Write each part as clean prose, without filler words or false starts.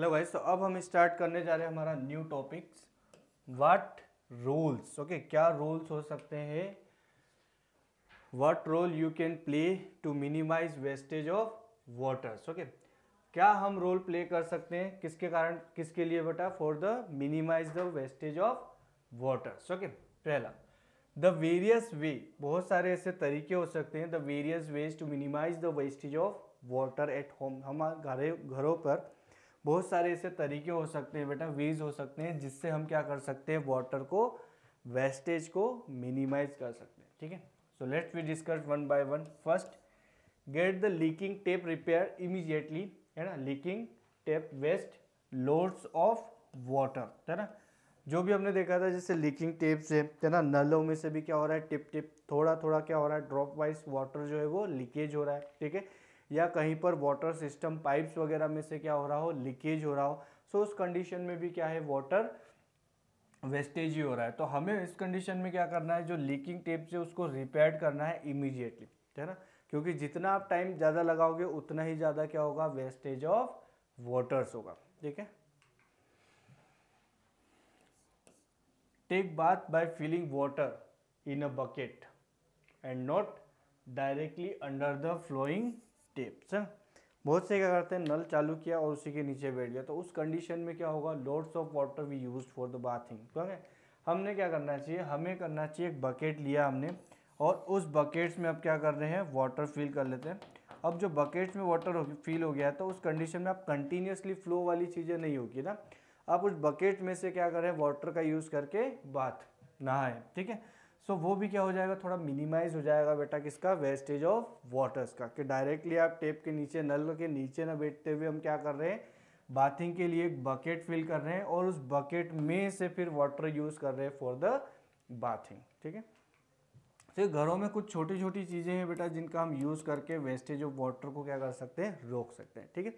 Hello guys, तो अब हम स्टार्ट करने जा रहे हैं हमारा new topics what roles. Okay, क्या रोल्स हो सकते हैं, what role you can play to minimize wastage of waters. Okay, क्या हम रोल प्ले कर सकते हैं, किसके कारण, किसके लिए बेटा, for the minimize the wastage of waters. Okay, पहला द वेरियस वे, बहुत सारे ऐसे तरीके हो सकते हैं, the various ways to minimize the wastage of water at home. हमारे घरों पर बहुत सारे ऐसे तरीके हो सकते हैं बेटा, वेज हो सकते हैं जिससे हम क्या कर सकते हैं, वाटर को, वेस्टेज को मिनिमाइज कर सकते हैं। ठीक है, so let's we discuss one by one. First, get the leaking tap repair immediately, है ना। Leaking tap waste loads of water, है ना। जो भी हमने देखा था जैसे लीकिंग टेप से, है ना, नलों में से भी क्या हो रहा है, टिप टिप थोड़ा थोड़ा क्या हो रहा है, ड्रॉप वाइज वाटर जो है वो लीकेज हो रहा है। ठीक है, या कहीं पर वाटर सिस्टम पाइप्स वगैरह में से क्या हो रहा हो, लीकेज हो रहा हो। सो उस कंडीशन में भी क्या है, वाटर वेस्टेज ही हो रहा है। तो हमें इस कंडीशन में क्या करना है, जो लीकिंग टेप से उसको रिपेयर करना है इमीडिएटली, है ना। क्योंकि जितना आप टाइम ज़्यादा लगाओगे उतना ही ज़्यादा क्या होगा, वेस्टेज ऑफ वाटर्स होगा। ठीक है, take bath by filling water in a bucket and not directly under the flowing taps. बहुत से क्या करते हैं, नल चालू किया और उसी के नीचे बैठ गया, तो उस कंडीशन में क्या होगा, lots of water we use for the bathing. ठीक है, हमने क्या करना चाहिए, हमें करना चाहिए, एक बकेट लिया हमने और उस बकेट्स में अब क्या कर रहे हैं, वाटर फिल कर लेते हैं। अब जो बकेट्स में वाटर फिल हो गया है तो उस कंडीशन में आप कंटिन्यूसली फ्लो वाली चीज़ें नहीं होगी ना, आप उस बकेट में से क्या करें, वाटर का यूज़ करके बाथ नहाएं। ठीक है, सो वो भी क्या हो जाएगा, थोड़ा मिनिमाइज हो जाएगा बेटा, किसका, वेस्टेज ऑफ वाटर्स का, कि डायरेक्टली आप टेप के नीचे, नल के नीचे ना बैठते हुए हम क्या कर रहे हैं, बाथिंग के लिए एक बकेट फिल कर रहे हैं और उस बकेट में से फिर वाटर यूज कर रहे हैं फॉर द बाथिंग। ठीक है, तो घरों में कुछ छोटी छोटी चीज़ें हैं बेटा जिनका हम यूज़ करके वेस्टेज ऑफ वाटर को क्या कर सकते हैं, रोक सकते हैं। ठीक है,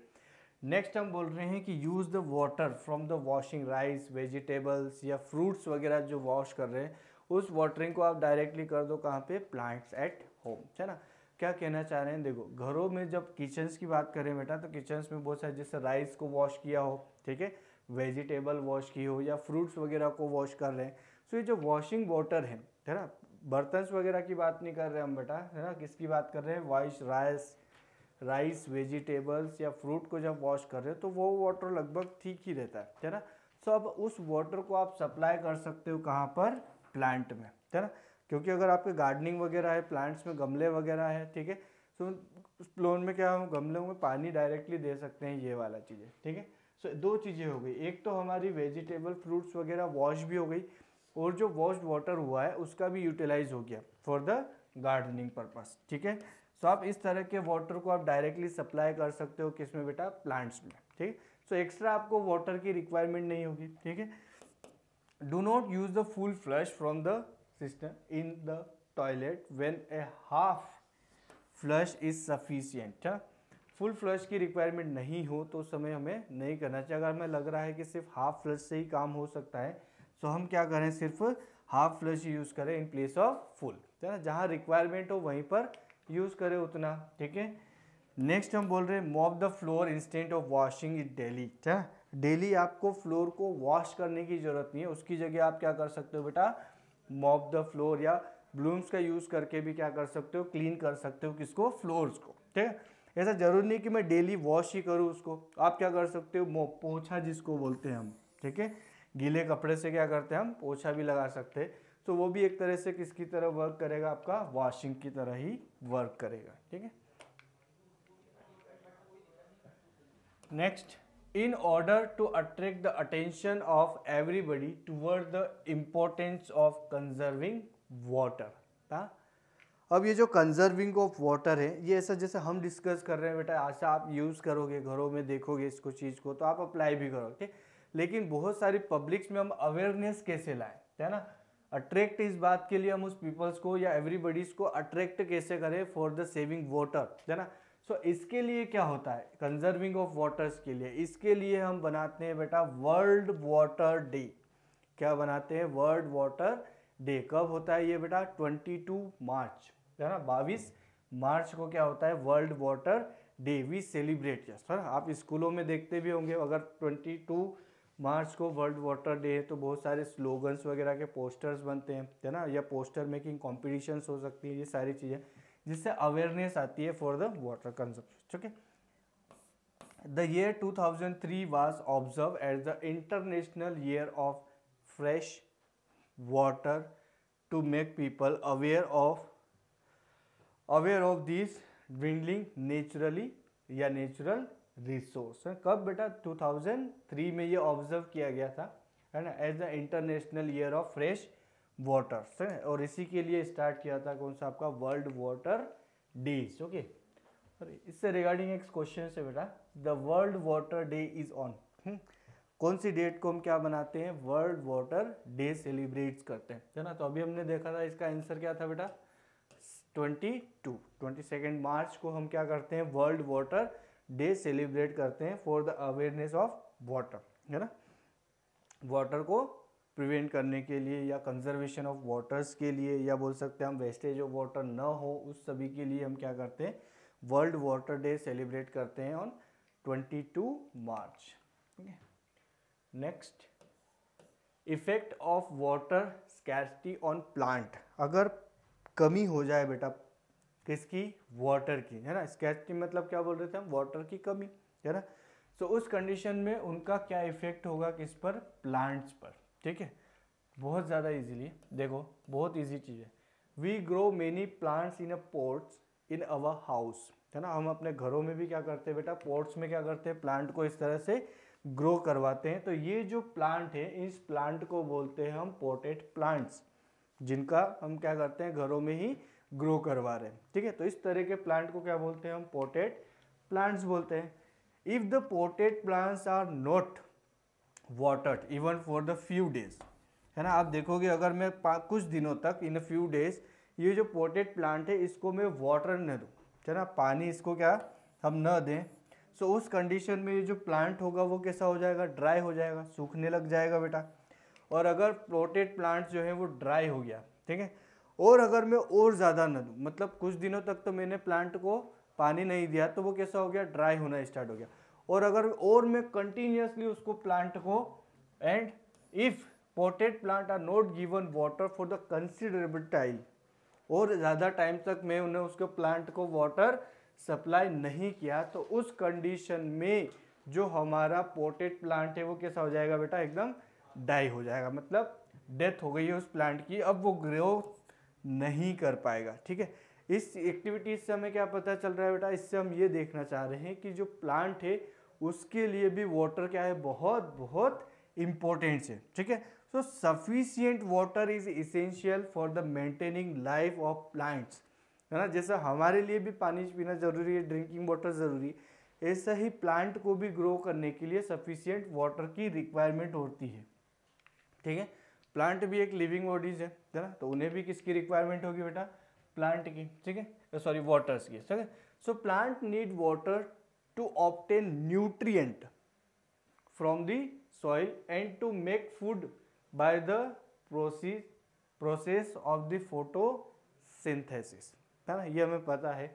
नेक्स्ट हम बोल रहे हैं कि use the water from the washing rice, vegetables या फ्रूट्स वगैरह जो वॉश कर रहे हैं, उस वाटरिंग को आप डायरेक्टली कर दो कहाँ पे, प्लांट्स एट होम, है ना। क्या कहना चाह रहे हैं, देखो घरों में जब किचन्स की बात करें बेटा, तो किचन्स में बहुत सारे, जैसे राइस को वॉश किया हो, ठीक है, वेजिटेबल वॉश की हो या फ्रूट्स वगैरह को वॉश कर रहे हैं, सो ये जो वॉशिंग वाटर है ना, बर्तन्स वगैरह की बात नहीं कर रहे हम बेटा, है ना, किसकी बात कर रहे हैं, राइस वेजिटेबल्स या फ्रूट को जब वॉश कर रहे हो तो वो वाटर लगभग ठीक ही रहता है ना। सो अब उस वाटर को आप सप्लाई कर सकते हो कहाँ पर, प्लांट में, है ना। क्योंकि अगर आपके गार्डनिंग वगैरह है, प्लांट्स में गमले वगैरह है, ठीक है, तो उस प्लांट में क्या, हम गमलों में पानी डायरेक्टली दे सकते हैं, ये वाला चीज़ें। ठीक है, सो दो चीज़ें हो गई, एक तो हमारी वेजिटेबल फ्रूट्स वगैरह वॉश भी हो गई और जो वॉश्ड वाटर हुआ है उसका भी यूटिलाइज हो गया फॉर द गार्डनिंग पर्पस। ठीक है, सो आप इस तरह के वाटर को आप डायरेक्टली सप्लाई कर सकते हो, किसमें बेटा, प्लांट्स में। ठीक, सो एक्स्ट्रा आपको वाटर की रिक्वायरमेंट नहीं होगी। ठीक है, do not use the full flush from the system in the toilet when A half flush is sufficient. Full flush की रिक्वायरमेंट नहीं हो तो उस समय हमें नहीं करना चाहिए। अगर हमें लग रहा है कि सिर्फ हाफ फ्लश से ही काम हो सकता है, सो हम क्या करें, सिर्फ हाफ फ्लश यूज करें इन प्लेस ऑफ फुल, है ना। जहाँ रिक्वायरमेंट हो वहीं पर यूज करें उतना। ठीक है, नेक्स्ट हम बोल रहे हैं mop the floor instant of washing it daily. Daily आपको फ्लोर को वॉश करने की जरूरत नहीं है, उसकी जगह आप क्या कर सकते हो बेटा, मॉप द फ्लोर या ब्लूम्स का यूज करके भी क्या कर सकते हो, क्लीन कर सकते हो किसको, फ्लोर्स को। ठीक है, ऐसा जरूरी नहीं कि मैं डेली वॉश ही करूँ उसको, आप क्या कर सकते हो, पोछा जिसको बोलते हैं हम, ठीक है, गीले कपड़े से क्या करते हैं हम, पोछा भी लगा सकते हैं। तो वो भी एक तरह से किसकी तरह वर्क करेगा, आपका वॉशिंग की तरह ही वर्क करेगा। ठीक है, next, in order to attract the attention of everybody toward the importance of conserving water. अब ये जो कंजर्विंग ऑफ वाटर है, ये ऐसा जैसे हम डिस्कस कर रहे हैं बेटा, ऐसा आप यूज़ करोगे, घरों में देखोगे इसको चीज़ को, तो आप अप्लाई भी करोगे। लेकिन बहुत सारी पब्लिक्स में हम अवेयरनेस कैसे लाएं, है ना, अट्रैक्ट इस बात के लिए हम उस पीपल्स को या एवरीबडीज को अट्रैक्ट कैसे करें फॉर द सेविंग वाटर, है ना। सो इसके लिए क्या होता है, कंजर्विंग ऑफ वाटर्स के लिए, इसके लिए हम बनाते हैं बेटा वर्ल्ड वाटर डे। क्या बनाते हैं, वर्ल्ड वाटर डे। कब होता है ये बेटा, 22 मार्च, है ना, 22 मार्च को क्या होता है, world water day we celebrate. Sir आप स्कूलों में देखते भी होंगे, अगर 22 मार्च को वर्ल्ड वाटर डे है तो बहुत सारे स्लोगन्स वगैरह के पोस्टर्स बनते हैं, है ना, या पोस्टर मेकिंग कॉम्पिटिशन्स हो सकती है, ये सारी चीज़ें जिससे अवेयरनेस आती है for the water consumption. Okay, the year 2003 was observe as the international year of fresh water to make people aware of this dwindling naturally या नेचुरल रिसोर्स। कब बेटा? 2003 में ये ऑब्जर्व किया गया था, है ना, as the international year of fresh water, और इसी के लिए स्टार्ट किया था कौन सा आपका वर्ल्ड वाटर डेज। ओके, और इससे रिगार्डिंग एक क्वेश्चन है बेटा, the world water day is on, कौन सी डेट को हम क्या बनाते हैं? वर्ल्ड वाटर डे सेलिब्रेट करते हैं, है ना। तो अभी हमने देखा था इसका आंसर क्या था बेटा? 22 मार्च को हम क्या करते हैं? वर्ल्ड वाटर डे सेलिब्रेट करते हैं for the awareness of water, है ना, वाटर को प्रिवेंट करने के लिए या कंजर्वेशन ऑफ वाटर्स के लिए, या बोल सकते हैं हम वेस्टेज ऑफ वाटर न हो उस सभी के लिए हम क्या करते हैं? वर्ल्ड वाटर डे सेलिब्रेट करते हैं on 22 March. Next, effect of water scarcity on plant. अगर कमी हो जाए बेटा किसकी? वाटर की, है ना। स्कैर्सिटी मतलब क्या बोल रहे थे हम? वाटर की कमी, है ना। तो उस कंडीशन में उनका क्या इफेक्ट होगा? किस पर? प्लांट्स पर, ठीक है। बहुत ज़्यादा इजीली देखो, बहुत इजी चीज़ है। We grow many plants in a pots in our house, है ना। हम अपने घरों में भी क्या करते हैं बेटा? पॉट्स में क्या करते हैं? प्लांट को इस तरह से ग्रो करवाते हैं। तो ये जो प्लांट है, इस प्लांट को बोलते हैं हम पोटेड प्लांट्स, जिनका हम क्या करते हैं? घरों में ही ग्रो करवा रहे हैं, ठीक है। तो इस तरह के प्लांट को क्या बोलते हैं हम? पोटेड प्लांट्स बोलते हैं। If the potted plants are not watered even for the few days, है ना। आप देखोगे अगर मैं कुछ दिनों तक, इन फ्यू डेज, ये जो पोटेड प्लांट है इसको मैं वाटर न दूँ, है ना, पानी इसको क्या हम न दें, सो उस कंडीशन में ये जो प्लांट होगा वो कैसा हो जाएगा? ड्राई हो जाएगा, सूखने लग जाएगा बेटा। और अगर पोटेड प्लांट जो है वो ड्राई हो गया, ठीक है, और अगर मैं और ज़्यादा न दूँ, मतलब कुछ दिनों तक तो मैंने प्लांट को पानी नहीं दिया तो वो कैसा हो गया? ड्राई होना स्टार्ट हो गया। और अगर और मैं कंटिन्यूसली उसको प्लांट को, and if potted plant are not given water for the considerable time, और ज़्यादा टाइम तक मैं उन्हें उसको प्लांट को वाटर सप्लाई नहीं किया, तो उस कंडीशन में जो हमारा पोटेड प्लांट है वो कैसा हो जाएगा बेटा? एकदम डाई हो जाएगा, मतलब डेथ हो गई है उस प्लांट की, अब वो ग्रो नहीं कर पाएगा, ठीक है। इस एक्टिविटीज से हमें क्या पता चल रहा है बेटा? इससे हम ये देखना चाह रहे हैं कि जो प्लांट है उसके लिए भी वाटर क्या है? बहुत बहुत इम्पोर्टेंट है, ठीक है। So sufficient water is essential for the maintaining life of plants, है ना। जैसा हमारे लिए भी पानी पीना जरूरी है, ड्रिंकिंग वाटर जरूरी है, ऐसा ही प्लांट को भी ग्रो करने के लिए सफिशिएंट वाटर की रिक्वायरमेंट होती है, ठीक है। प्लांट भी एक लिविंग बॉडीज है ना, तो उन्हें भी किसकी रिक्वायरमेंट होगी बेटा? प्लांट की, ठीक है, सॉरी वाटर्स की, ठीक है। So plant need water to obtain nutrient from the soil and to make food by the process of the photosynthesis, है ना। ये हमें पता है।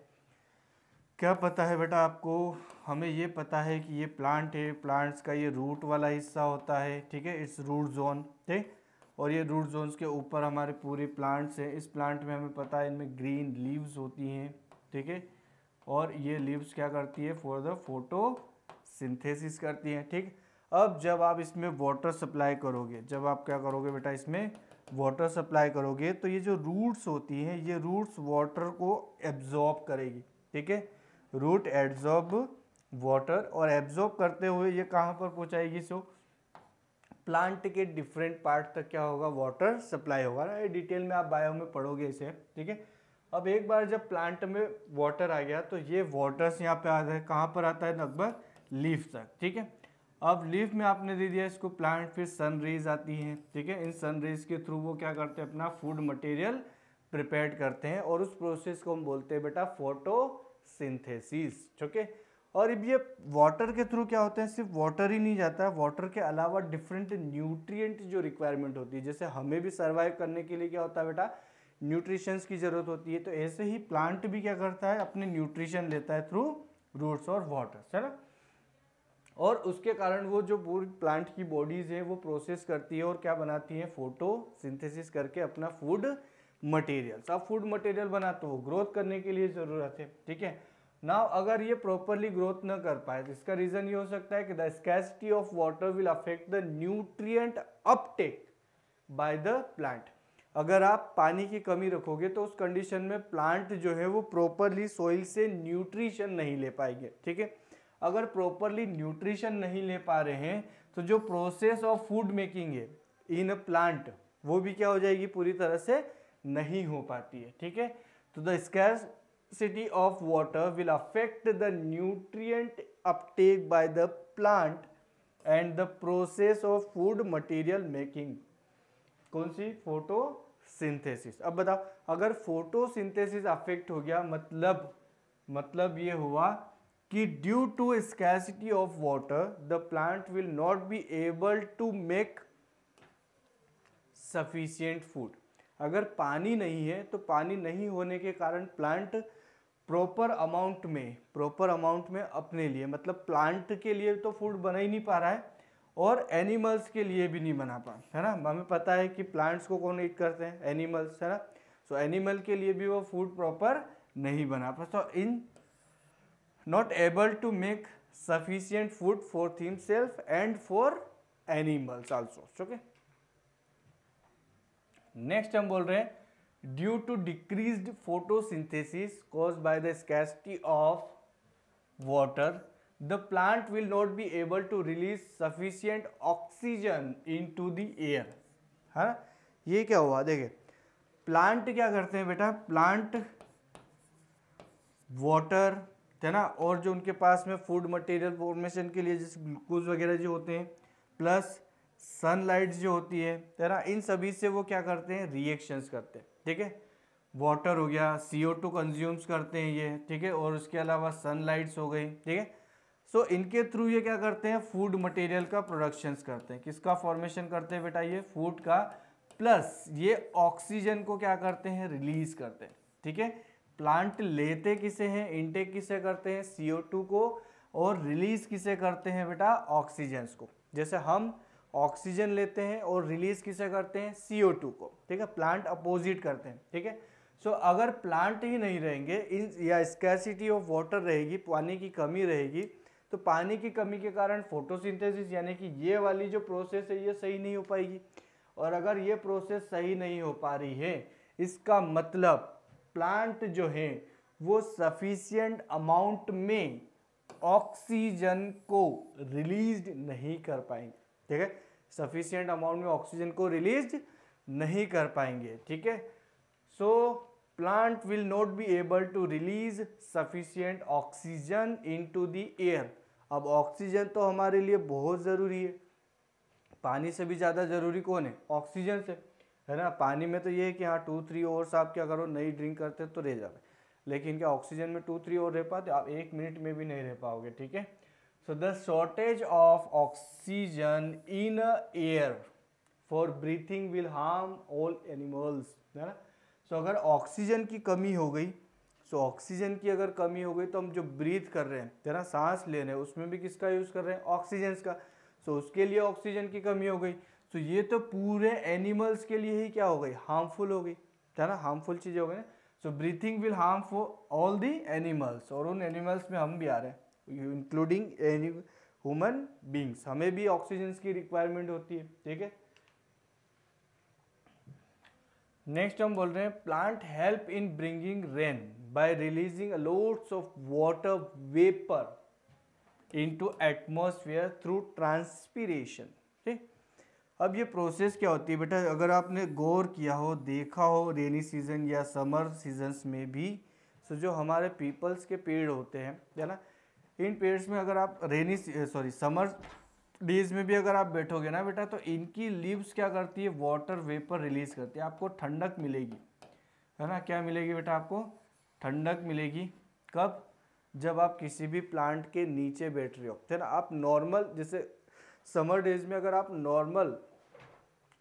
क्या पता है बेटा आपको? हमें ये पता है कि ये प्लांट है, प्लांट्स का ये रूट वाला हिस्सा होता है, ठीक है, इस रूट जोन, ठीक। और ये रूट जोन्स के ऊपर हमारे पूरे प्लांट्स हैं। इस प्लांट में हमें पता है इनमें ग्रीन लीव्स होती हैं, ठीक है, और ये लीव्स क्या करती है? फॉर द फोटोसिंथेसिस करती हैं, ठीक। अब जब आप इसमें वाटर सप्लाई करोगे, जब आप क्या करोगे बेटा? इसमें वाटर सप्लाई करोगे तो ये जो रूट्स होती हैं, ये रूट्स वाटर को एब्जॉर्ब करेगी, ठीक है। रूट एब्जॉर्ब वाटर, और एब्जॉर्ब करते हुए ये कहाँ पर पहुँचाएगी? सो प्लांट के डिफरेंट पार्ट तक क्या होगा? वाटर सप्लाई होगा ना। ये डिटेल में आप बायो में पढ़ोगे इसे, ठीक है। अब एक बार जब प्लांट में वाटर आ गया तो ये वाटर्स यहाँ पे आता है, कहाँ पर आता है? लगभग लीफ तक, ठीक है। अब लीफ में आपने दे दिया इसको प्लांट, फिर सन रेज आती हैं, ठीक है। इन सन रेज के थ्रू वो क्या करते हैं? अपना फूड मटेरियल प्रिपेयर करते हैं, और उस प्रोसेस को हम बोलते हैं बेटा फोटोसिंथेसिस, ठीक है। और अब ये वाटर के थ्रू क्या होता है? सिर्फ वाटर ही नहीं जाता है, वाटर के अलावा डिफरेंट न्यूट्रिएंट जो रिक्वायरमेंट होती है, जैसे हमें भी सर्वाइव करने के लिए क्या होता है बेटा? न्यूट्रिशंस की जरूरत होती है। तो ऐसे ही प्लांट भी क्या करता है? अपने न्यूट्रिशन लेता है थ्रू रूट्स और वाटर्स, है ना। और उसके कारण वो जो पूरी प्लांट की बॉडीज है वो प्रोसेस करती है और क्या बनाती है, फोटोसिंथेसिस करके अपना फूड मटेरियल्स। अब फूड मटेरियल बनाते हो, ग्रोथ करने के लिए जरूरत है, ठीक है। नाउ अगर ये प्रॉपरली ग्रोथ न कर पाए तो इसका रीजन ये हो सकता है कि the scarcity of water will affect the nutrient Uptake by the plant. अगर आप पानी की कमी रखोगे तो उस कंडीशन में प्लांट जो है वो प्रॉपरली सॉइल से न्यूट्रिशन नहीं ले पाएंगे, ठीक है। अगर प्रॉपरली न्यूट्रिशन नहीं ले पा रहे हैं तो जो प्रोसेस ऑफ फूड मेकिंग है इन अ प्लांट वो भी क्या हो जाएगी, पूरी तरह से नहीं हो पाती है, ठीक है। तो the scarcity of water will affect the nutrient Uptake by the plant and the process of food material making. कौन सी, फोटोसिंथेसिस। अब बताओ, अगर फोटोसिंथेसिस अफेक्ट हो गया मतलब ये हुआ कि due to scarcity of water the plant will not be able to make sufficient food. अगर पानी नहीं है तो पानी नहीं होने के कारण प्लांट प्रॉपर अमाउंट में अपने लिए, मतलब प्लांट के लिए तो फूड बना ही नहीं पा रहा है और एनिमल्स के लिए भी नहीं बना पा, है ना। हमें पता है कि प्लांट्स को कौन ईट करते हैं, एनिमल्स, है ना। सो एनिमल के लिए भी वो फूड प्रॉपर नहीं बना पा, सो इन not able to make sufficient food for himself and for animals also, okay। Next हम बोल रहे हैं due to decreased photosynthesis caused by the scarcity of water the plant will not be able to release sufficient oxygen into the air, है ना। ये क्या हुआ, देखिए प्लांट क्या करते हैं बेटा, प्लांट वाटर, है ना, और जो उनके पास में फूड मटेरियल फॉर्मेशन के लिए जैसे ग्लूकोज वगैरह जो होते हैं प्लस सनलाइट जो होती है ना, इन सभी से वो क्या करते हैं, रिएक्शंस करते हैं, ठीक है। वाटर हो गया, CO2 कंज्यूम्स करते हैं ये, ठीक है, और उसके अलावा सनलाइट्स हो गई, ठीक है। सो इनके थ्रू ये क्या करते हैं, फूड मटेरियल का प्रोडक्शंस करते हैं। किसका फॉर्मेशन करते हैं बेटा, ये फूड का, प्लस ये ऑक्सीजन को क्या करते हैं, रिलीज करते हैं, ठीक है। प्लांट लेते किसे हैं, इनटेक किसे करते हैं, CO2 को, और रिलीज किसे करते हैं बेटा, ऑक्सीजन को। जैसे हम ऑक्सीजन लेते हैं और रिलीज किसे करते हैं, CO2 को, ठीक है। प्लांट अपोजिट करते हैं, ठीक है। सो अगर प्लांट ही नहीं रहेंगे इन या स्कैर्सिटी ऑफ वाटर रहेगी, पानी की कमी रहेगी, तो पानी की कमी के कारण फोटोसिंथेसिस यानी कि ये वाली जो प्रोसेस है ये सही नहीं हो पाएगी। और अगर ये प्रोसेस सही नहीं हो पा रही है इसका मतलब प्लांट जो है वो सफिशिएंट अमाउंट में ऑक्सीजन को रिलीज नहीं कर पाएंगे, ठीक है। सफिशिएंट अमाउंट में ऑक्सीजन को रिलीज नहीं कर पाएंगे, ठीक है। So plant will not be able to release sufficient oxygen into the air. अब ऑक्सीजन तो हमारे लिए बहुत ज़रूरी है, पानी से भी ज़्यादा ज़रूरी कौन है, ऑक्सीजन से, है ना। पानी में तो ये है कि हाँ 2-3 और आप क्या करो, नहीं ड्रिंक करते तो रह जाते, लेकिन क्या ऑक्सीजन में 2-3 और रह पाते, आप 1 मिनट में भी नहीं रह पाओगे, ठीक है। So the shortage of oxygen in air for breathing will harm all animals, है ना। सो अगर ऑक्सीजन की कमी हो गई, सो ऑक्सीजन की अगर कमी हो गई तो हम जो ब्रीथ कर रहे हैं, है ना, सांस ले रहे हैं, उसमें भी किसका यूज़ कर रहे हैं, ऑक्सीजन का। सो उसके लिए ऑक्सीजन की कमी हो गई, तो ये तो पूरे एनिमल्स के लिए ही क्या हो गई, हार्मफुल हो गई, है ना, हार्मफुल चीज़ें हो गई ना। So breathing will harm for all the animals, और उन एनिमल्स में हम भी आ रहे हैं, इंक्लूडिंग ह्यूमन बींग्स, हमें भी ऑक्सीजन की रिक्वायरमेंट होती है, ठीक है। नेक्स्ट हम बोल रहे हैं plant help in bringing rain bye releasing loads of water vapour into atmosphere through transpiration, ठीक। अब ये प्रोसेस क्या होती है बेटा, अगर आपने गौर किया हो, देखा हो रेनी सीजन या समर सीजन्स में भी, तो जो हमारे पीपल्स के पेड़ होते हैं, है ना, इन पेड्स में अगर आप समर डेज में भी अगर आप बैठोगे ना बेटा, तो इनकी लीव्स क्या करती है, वाटर वेपर रिलीज करती है, आपको ठंडक मिलेगी, है ना। क्या मिलेगी बेटा, आपको ठंडक मिलेगी। कब, जब आप किसी भी प्लांट के नीचे बैठ रहे हो, है ना। आप नॉर्मल जैसे समर डेज में अगर आप नॉर्मल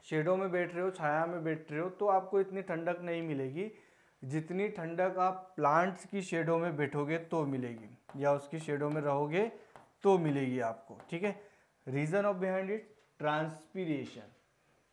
शेडो में बैठ रहे हो, छाया में बैठ रहे हो, तो आपको इतनी ठंडक नहीं मिलेगी। जितनी ठंडक आप प्लांट्स की शेडो में बैठोगे तो मिलेगी, या उसकी शेडो में रहोगे तो मिलेगी आपको, ठीक है। Reason of behind it, transpiration,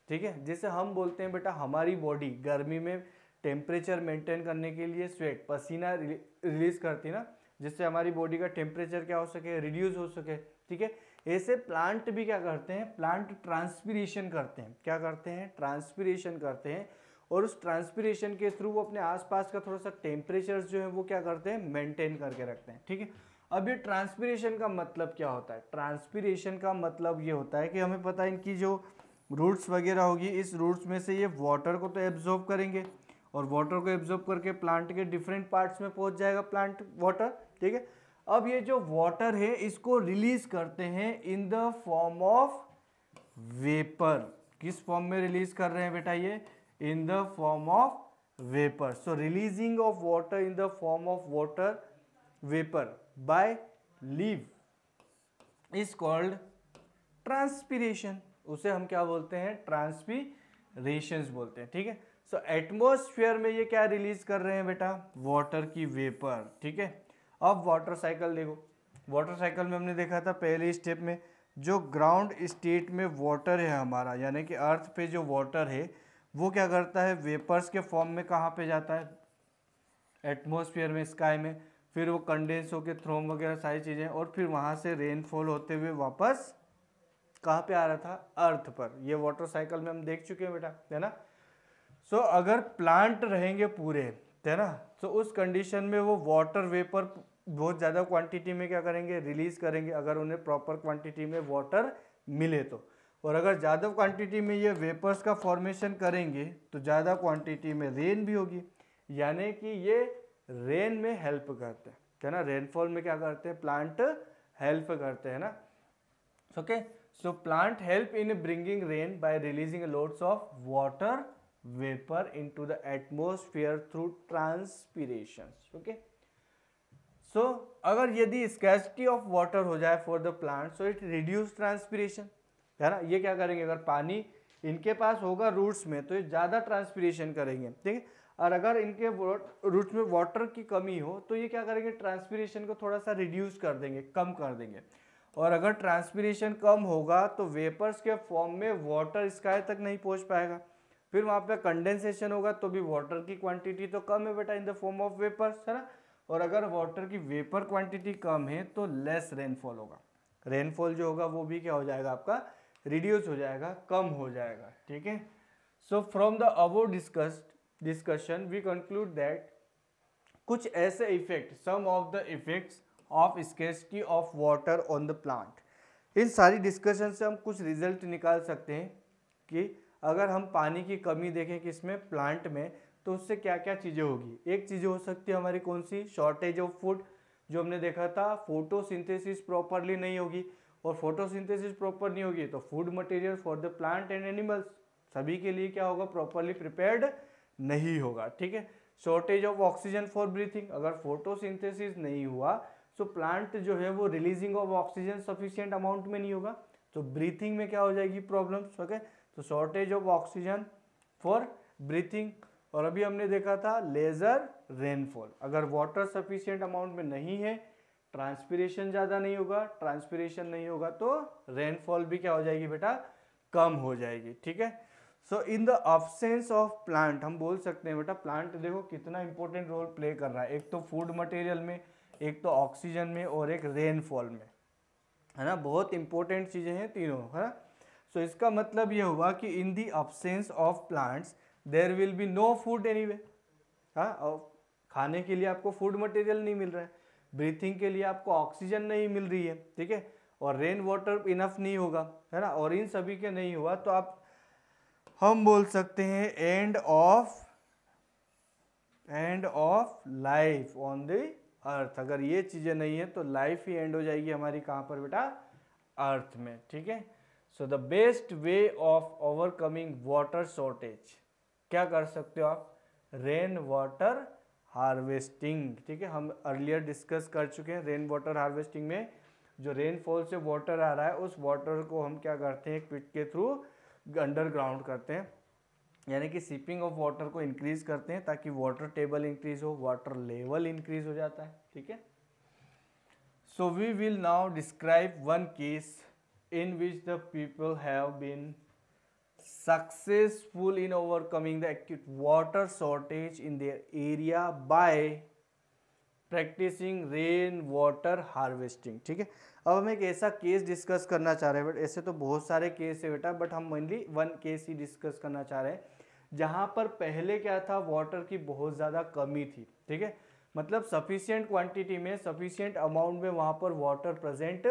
ठीक है। जैसे हम बोलते हैं बेटा हमारी बॉडी गर्मी में टेम्परेचर मेंटेन करने के लिए स्वेट, पसीना रिलीज करती है ना, जिससे हमारी बॉडी का टेम्परेचर क्या हो सके, रिड्यूस हो सके, ठीक है। ऐसे प्लांट भी क्या करते हैं, प्लांट ट्रांसपीरेशन करते हैं। क्या करते हैं, ट्रांसपीरेशन करते हैं, और उस ट्रांसपीरेशन के थ्रू वो अपने आसपास का थोड़ा सा टेम्परेचर जो है वो क्या करते हैं, मेंटेन करके रखते हैं, ठीक है। अब ये ट्रांसपीरेशन का मतलब क्या होता है, ट्रांसपीरेशन का मतलब ये होता है कि हमें पता है इनकी जो रूट्स वगैरह होगी, इस रूट्स में से ये वाटर को तो एब्जॉर्ब करेंगे, और वाटर को एब्जॉर्ब करके प्लांट के डिफरेंट पार्ट्स में पहुंच जाएगा प्लांट वाटर, ठीक है। अब ये जो वाटर है इसको रिलीज करते हैं इन द फॉर्म ऑफ वेपर। किस फॉर्म में रिलीज कर रहे हैं बेटा, ये इन the form of vapour. So releasing of water in the form of water vapour by leaf is called transpiration. उसे हम क्या बोलते हैं, ट्रांसपीरेशंस बोलते हैं, ठीक है। सो एटमॉस्फेयर में ये क्या रिलीज कर रहे हैं बेटा, वाटर की वेपर, ठीक है। अब वाटर साइकिल देखो, वाटर साइकिल में हमने देखा था पहले स्टेप में, जो ग्राउंड स्टेट में वाटर है हमारा, यानी कि अर्थ पे जो वाटर है वो क्या करता है, वेपर्स के फॉर्म में कहाँ पे जाता है, एटमॉस्फेयर में, स्काई में, फिर वो कंडेंस होकर थ्रोम वगैरह सारी चीज़ें, और फिर वहाँ से रेनफॉल होते हुए वापस कहाँ पे आ रहा था, अर्थ पर। ये वाटर साइकिल में हम देख चुके हैं बेटा, है ना। सो अगर प्लांट रहेंगे पूरे, है ना, तो उस कंडीशन में वो वाटर वेपर बहुत ज़्यादा क्वांटिटी में क्या करेंगे, रिलीज करेंगे, अगर उन्हें प्रॉपर क्वांटिटी में वाटर मिले तो। और अगर ज़्यादा क्वांटिटी में ये वेपर्स का फॉर्मेशन करेंगे तो ज़्यादा क्वांटिटी में रेन भी होगी, यानी कि ये रेन में हेल्प करते हैं, है ना, रेनफॉल में क्या करते हैं, प्लांट हेल्प करते हैं ना। Okay, so plant help in bringing rain bye releasing loads of water vapor into the atmosphere through transpiration, okay। so अगर यदि scarcity of water हो जाए for the plant, so it reduce transpiration, है ना। ये क्या करेंगे, अगर पानी इनके पास होगा रूट्स में तो ये ज़्यादा ट्रांसपीरेशन करेंगे, ठीक है। और अगर इनके रूट्स में वाटर की कमी हो तो ये क्या करेंगे, ट्रांसपीरेशन को थोड़ा सा रिड्यूस कर देंगे, कम कर देंगे। और अगर ट्रांसपीरेशन कम होगा तो वेपर्स के फॉर्म में वाटर स्काई तक नहीं पहुंच पाएगा, फिर वहाँ पे कंडेंसेशन होगा तो भी वाटर की क्वांटिटी तो कम है बेटा, in the form of vapours, है ना। और अगर वाटर की वेपर क्वांटिटी कम है तो लेस रेनफॉल होगा, रेनफॉल जो होगा वो भी क्या हो जाएगा, आपका रिड्यूस हो जाएगा, कम हो जाएगा, ठीक है। So from the above discussion we conclude that कुछ ऐसे effect, some of the effects of scarcity of water on the plant. इन सारी डिस्कशन से हम कुछ रिजल्ट निकाल सकते हैं कि अगर हम पानी की कमी देखें किसमें, प्लांट में, तो उससे क्या क्या चीज़ें होगी। एक चीज़ हो सकती है हमारी कौन सी, शॉर्टेज ऑफ फूड, जो हमने देखा था, फोटोसिंथेसिस प्रॉपरली नहीं होगी, और फोटोसिंथेसिस प्रॉपर नहीं होगी तो food material for the plant and animals सभी के लिए क्या होगा, प्रॉपरली प्रिपेयर्ड नहीं होगा, ठीक है। Shortage of oxygen for breathing, अगर फोटोसिंथेसिस नहीं हुआ तो प्लांट जो है वो releasing of oxygen sufficient amount में नहीं होगा, तो ब्रीथिंग में क्या हो जाएगी, प्रॉब्लम्स, ओके। तो shortage of oxygen for breathing. और अभी हमने देखा था लेजर रेनफॉल, अगर वाटर सफिशिएंट अमाउंट में नहीं है, ट्रांसपीरेशन ज़्यादा नहीं होगा, ट्रांसपीरेशन नहीं होगा तो रेनफॉल भी क्या हो जाएगी बेटा, कम हो जाएगी, ठीक है। So in the absence of plant, हम बोल सकते हैं बेटा प्लांट देखो कितना इंपॉर्टेंट रोल प्ले कर रहा है, एक तो फूड मटेरियल में, एक तो ऑक्सीजन में, और एक रेनफॉल में, है ना। बहुत इंपॉर्टेंट चीज़ें हैं तीनों, है ना। सो इसका मतलब ये हुआ कि in the absence of plants there will be no food anyway, हाँ, और खाने के लिए आपको फूड मटेरियल नहीं मिल रहा है, ब्रीथिंग के लिए आपको ऑक्सीजन नहीं मिल रही है, ठीक है, और रेन वाटर इनफ नहीं होगा, है ना, और इन सभी के नहीं हुआ तो आप हम बोल सकते हैं end of life on the earth. अगर ये चीज़ें नहीं है तो लाइफ ही एंड हो जाएगी हमारी कहाँ पर बेटा, अर्थ में, ठीक है। So the best way of overcoming water shortage, क्या कर सकते हो आप, रेन वाटर हार्वेस्टिंग, ठीक है। हम अर्लियर डिस्कस कर चुके हैं, रेन वाटर हार्वेस्टिंग में जो रेनफॉल से वाटर आ रहा है उस वाटर को हम क्या करते हैं, एक पिट के थ्रू अंडरग्राउंड करते हैं, यानी कि सीपिंग ऑफ वाटर को इंक्रीज करते हैं ताकि वाटर टेबल इंक्रीज हो, वाटर लेवल इंक्रीज हो जाता है, ठीक है। So we will now describe one case in which the people have been successful in overcoming the acute water shortage in their area by practicing rain water harvesting, ठीक है। अब हम एक ऐसा केस डिस्कस करना चाह रहे हैं, बट ऐसे तो बहुत सारे केस है बेटा, बट हम मेनली वन केस ही डिस्कस करना चाह रहे हैं जहाँ पर पहले क्या था, वाटर की बहुत ज़्यादा कमी थी, ठीक है। मतलब सफिशिएंट क्वांटिटी में, सफिशिएंट अमाउंट में वहाँ पर वाटर प्रेजेंट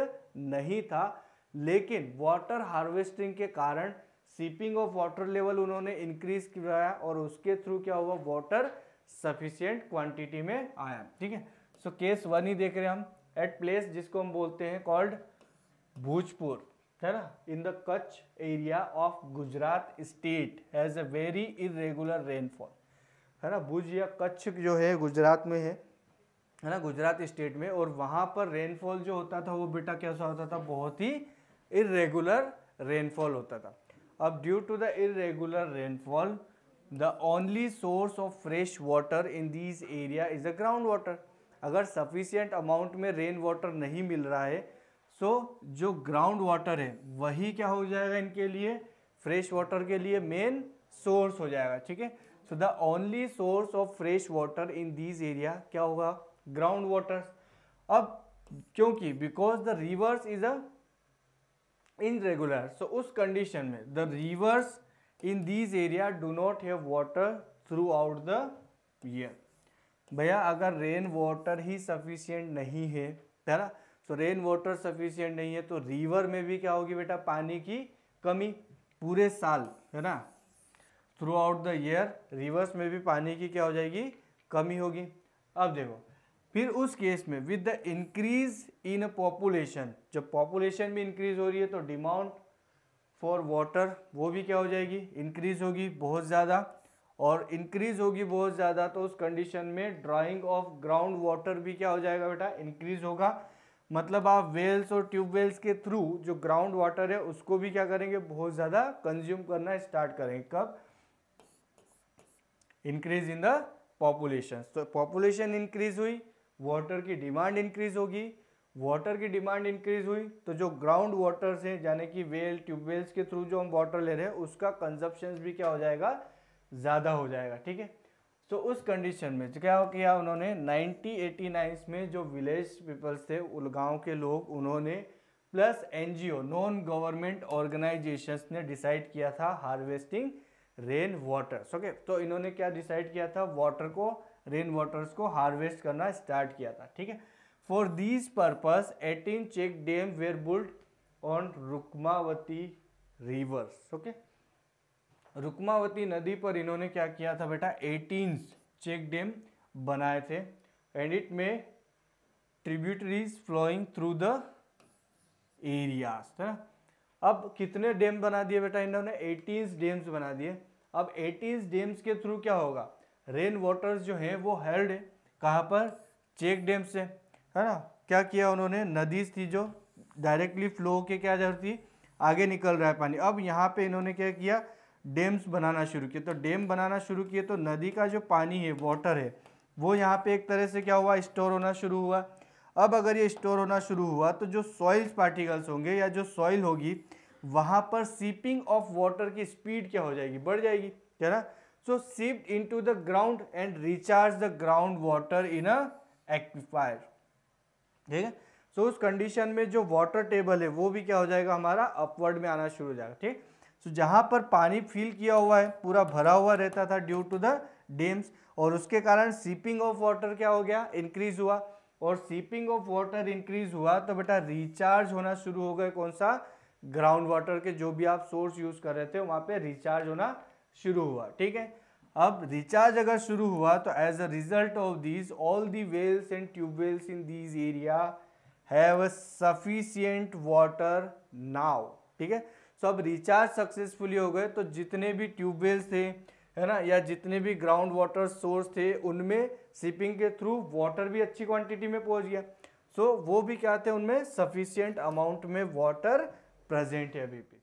नहीं था, लेकिन वाटर हार्वेस्टिंग के कारण सीपिंग ऑफ वाटर लेवल उन्होंने इंक्रीज किया और उसके थ्रू क्या हुआ, वाटर सफिशिएंट क्वांटिटी में आया, ठीक है। सो केस वन ही देख रहे हैं हम, एट प्लेस जिसको हम बोलते हैं कॉल्ड भोजपुर, है ना, in the Kutch area of Gujarat state has a very irregular rainfall, है ना। भुज या कच्छ जो है गुजरात में है ना, गुजरात स्टेट में, और वहाँ पर रेनफॉल जो होता था वो बेटा कैसा होता था, बहुत ही इरेगुलर रेनफॉल होता था। अब due to the irregular rainfall the only source of fresh water in this area is a ground water. अगर सफिशिएंट अमाउंट में रेन वाटर नहीं मिल रहा है, सो जो ग्राउंड वाटर है वही क्या हो जाएगा, इनके लिए फ्रेश वाटर के लिए मेन सोर्स हो जाएगा, ठीक है। So the only source of fresh water in this area क्या होगा, ग्राउंड वाटर। अब क्योंकि because the rivers is a irregular, so उस कंडीशन में the rivers in this area do not have water throughout the year. भैया अगर rain water ही sufficient नहीं है ना, सो रेन वाटर सफिशिएंट नहीं है तो रिवर में भी क्या होगी बेटा, पानी की कमी पूरे साल, है ना, through out the year reverse में भी पानी की क्या हो जाएगी, कमी होगी। अब देखो फिर उस केस में with the increase in population, जब पॉपुलेशन भी इंक्रीज हो रही है तो डिमांड फॉर वाटर वो भी क्या हो जाएगी, इंक्रीज होगी बहुत ज़्यादा, और इंक्रीज होगी बहुत ज़्यादा तो उस कंडीशन में ड्राइंग ऑफ ग्राउंड वाटर भी क्या हो जाएगा बेटा, इंक्रीज होगा। मतलब आप वेल्स और ट्यूबवेल्स के थ्रू जो ग्राउंड वाटर है उसको भी क्या करेंगे, बहुत ज़्यादा कंज्यूम करना स्टार्ट करेंगे। कब, इंक्रीज इन द पॉपुलेशन। तो पॉपुलेशन इंक्रीज हुई, वाटर की डिमांड इंक्रीज होगी, वाटर की डिमांड इंक्रीज हुई तो जो ग्राउंड वाटर्स हैं यानी कि वेल ट्यूबवेल्स के थ्रू जो हम वाटर ले रहे हैं उसका कंजप्शन भी क्या हो जाएगा, ज़्यादा हो जाएगा, ठीक है। तो उस कंडीशन में क्या किया उन्होंने 1989 में जो विलेज पीपल्स थे, गाँव के लोग, उन्होंने plus NGO non government organisations ने डिसाइड किया था हार्वेस्टिंग रेन वाटर्स, ओके। तो इन्होंने क्या डिसाइड किया था, वाटर को, रेन वाटर्स को हार्वेस्ट करना स्टार्ट किया था, ठीक है। For this purpose 18 check dam were built on Rukmavati rivers, okay. Rukmavati नदी पर इन्होंने क्या किया था बेटा, 18 चेक डैम बनाए थे, एंड इट में tributaries flowing through the areas, है ना। अब कितने डैम बना दिए बेटा इन्होंने, 18 डैम्स बना दिए। अब 18 डैम्स के थ्रू क्या होगा, रेन वाटर्स जो हैं वो हेल्ड है कहाँ पर, चेक डैम से, है ना। क्या किया उन्होंने, नदी थी जो डायरेक्टली फ्लो के क्या जाती, आगे निकल रहा है पानी। अब यहाँ पे इन्होंने क्या किया, डैम्स बनाना शुरू किए। तो डैम बनाना शुरू किए तो नदी का जो पानी है, वाटर है, वो यहाँ पे एक तरह से क्या हुआ, स्टोर होना शुरू हुआ। अब अगर ये स्टोर होना शुरू हुआ तो जो सॉइल्स पार्टिकल्स होंगे या जो सॉइल होगी वहाँ पर सीपिंग ऑफ वाटर की स्पीड क्या हो जाएगी, बढ़ जाएगी, है ना। So seeped into the ground and recharge the ground water in a aquifer, ठीक है। सो उस कंडीशन में जो वाटर टेबल है वो भी क्या हो जाएगा, हमारा अपवर्ड में आना शुरू हो जाएगा, ठीक। सो जहाँ पर पानी फिल किया हुआ है, पूरा भरा हुआ रहता था ड्यू टू द डैम्स, और उसके कारण सीपिंग ऑफ वाटर क्या हो गया, इंक्रीज हुआ, और सीपिंग ऑफ वाटर इंक्रीज हुआ तो बेटा रिचार्ज होना शुरू हो गए, कौन सा, ग्राउंड वाटर के जो भी आप सोर्स यूज कर रहे थे वहाँ पे रिचार्ज होना शुरू हुआ, ठीक है। अब रिचार्ज अगर शुरू हुआ तो as a result of these all the wells and tubewells in these area have sufficient water now, ठीक है। सो अब रिचार्ज सक्सेसफुली हो गए तो जितने भी ट्यूबवेल्स थे, है ना, या जितने भी ग्राउंड वाटर सोर्स थे उनमें सिपिंग के थ्रू वाटर भी अच्छी क्वांटिटी में पहुंच गया। सो वो भी क्या थे, उनमें सफिशिएंट अमाउंट में वाटर प्रेजेंट है अभी पे।